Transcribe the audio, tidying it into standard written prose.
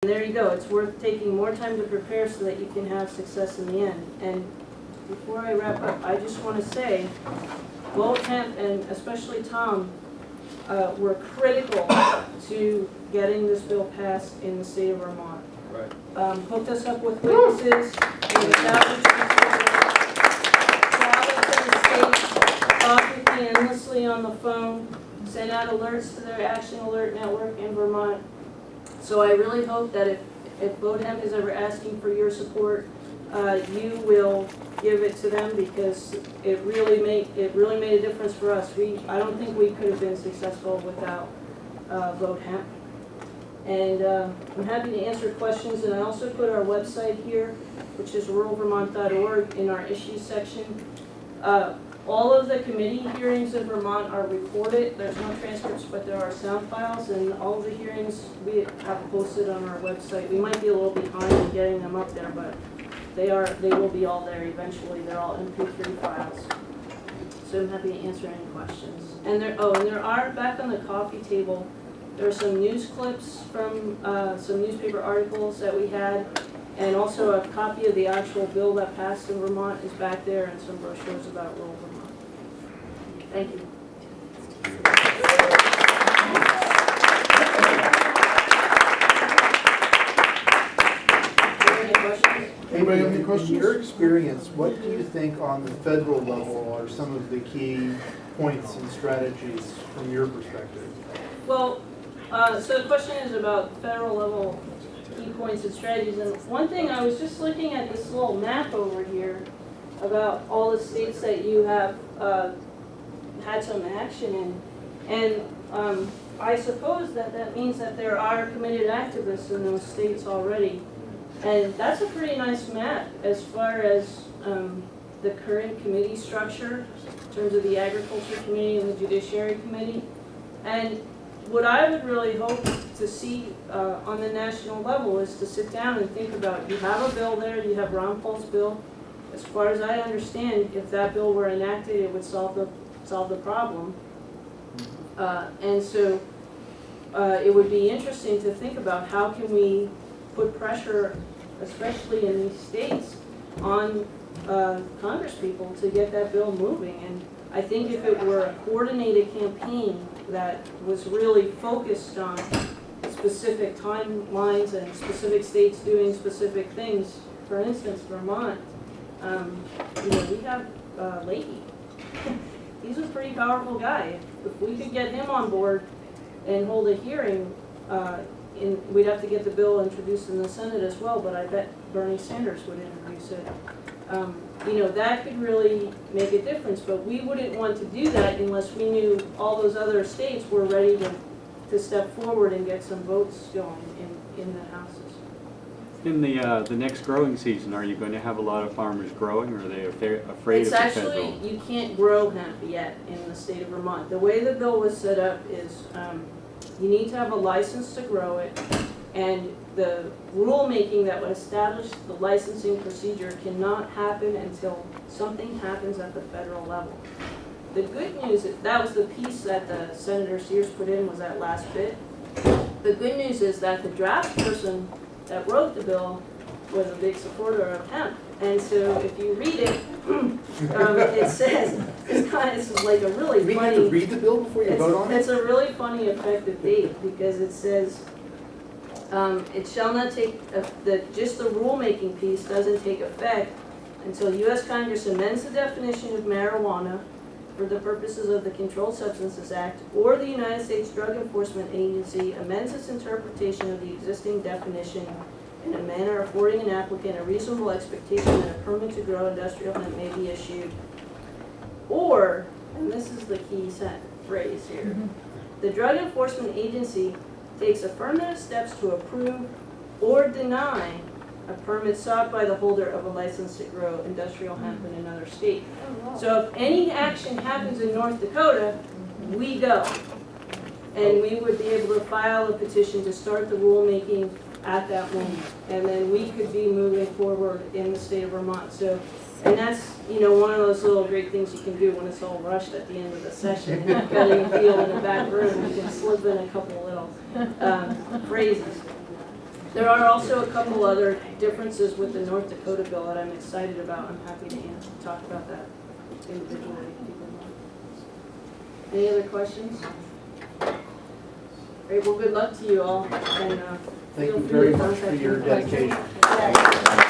there you go. It's worth taking more time to prepare so that you can have success in the end. And before I wrap up, I just want to say, both Hemp and especially Tom were critical to getting this bill passed in the state of Vermont. Right. Hooked us up with witnesses, traveled to the states, talked with me endlessly on the phone, sent out alerts to their Action Alert Network in Vermont. So I really hope that if Vote Hemp is ever asking for your support, you will give it to them, because it really made a difference for us. I don't think we could have been successful without Vote Hemp. And I'm happy to answer questions, and I also put our website here, which is ruralvermont.org, in our issues section. All of the committee hearings in Vermont are recorded. There's no transcripts, but there are sound files, and all of the hearings we have posted on our website. We might be a little behind in getting them up there, but they will be all there eventually. They're all MP3 files. So I'm happy to answer any questions. And there are, back on the coffee table, there are some news clips from some newspaper articles that we had, and also a copy of the actual bill that passed in Vermont is back there, and some brochures about rural Vermont. Thank you. Anybody have any questions? In your experience, what do you think on the federal level are some of the key points and strategies from your perspective? Well, so the question is about federal level key points and strategies. And one thing, I was just looking at this little map over here about all the states that you have had some action in. And I suppose that means that there are committed activists in those states already. And that's a pretty nice map as far as the current committee structure in terms of the Agriculture Committee and the Judiciary Committee. And what I would really hope to see on the national level is to sit down and think about, you have a bill there, you have Ron Paul's bill. As far as I understand, if that bill were enacted, it would solve the problem. And so it would be interesting to think about how can we put pressure, especially in these states, on Congress people to get that bill moving. And I think if it were a coordinated campaign that was really focused on specific timelines and specific states doing specific things, for instance, Vermont, we have Leahy. He's a pretty powerful guy. If we could get him on board and hold a hearing, we'd have to get the bill introduced in the Senate as well, but I bet Bernie Sanders would introduce it. That could really make a difference, but we wouldn't want to do that unless we knew all those other states were ready to step forward and get some votes going in the houses. In the next growing season, are you going to have a lot of farmers growing, or are they afraid of the federal? It's actually, you can't grow hemp yet in the state of Vermont. The way the bill was set up is you need to have a license to grow it, and the rulemaking that would establish the licensing procedure cannot happen until something happens at the federal level. The good news is, that was the piece that the Senator Sears put in, was that last bit. The good news is that the draft person that wrote the bill was a big supporter of hemp. And so if you read it, it says, it's like a really funny... You have to read the bill before you vote on it? It's a really funny effective date, because it says, it shall not take, just the rulemaking piece doesn't take effect until U.S. Congress amends the definition of marijuana for the purposes of the Controlled Substances Act, or the United States Drug Enforcement Agency amends its interpretation of the existing definition in a manner affording an applicant a reasonable expectation that a permit to grow industrial hemp may be issued. Or, and this is the key phrase here, the Drug Enforcement Agency takes affirmative steps to approve or deny a permit sought by the holder of a license to grow industrial hemp in another state. So if any action happens in North Dakota, we go. And we would be able to file a petition to start the rulemaking at that moment. And then we could be moving forward in the state of Vermont. So, and that's, one of those little great things you can do when it's all rushed at the end of the session. And you've got a field in the back room, you can slip in a couple little phrases. There are also a couple other differences with the North Dakota bill that I'm excited about. I'm happy to talk about that individually. Any other questions? Great, well, good luck to you all, and Thank feel you free very to much for contact your me with questions. dedication.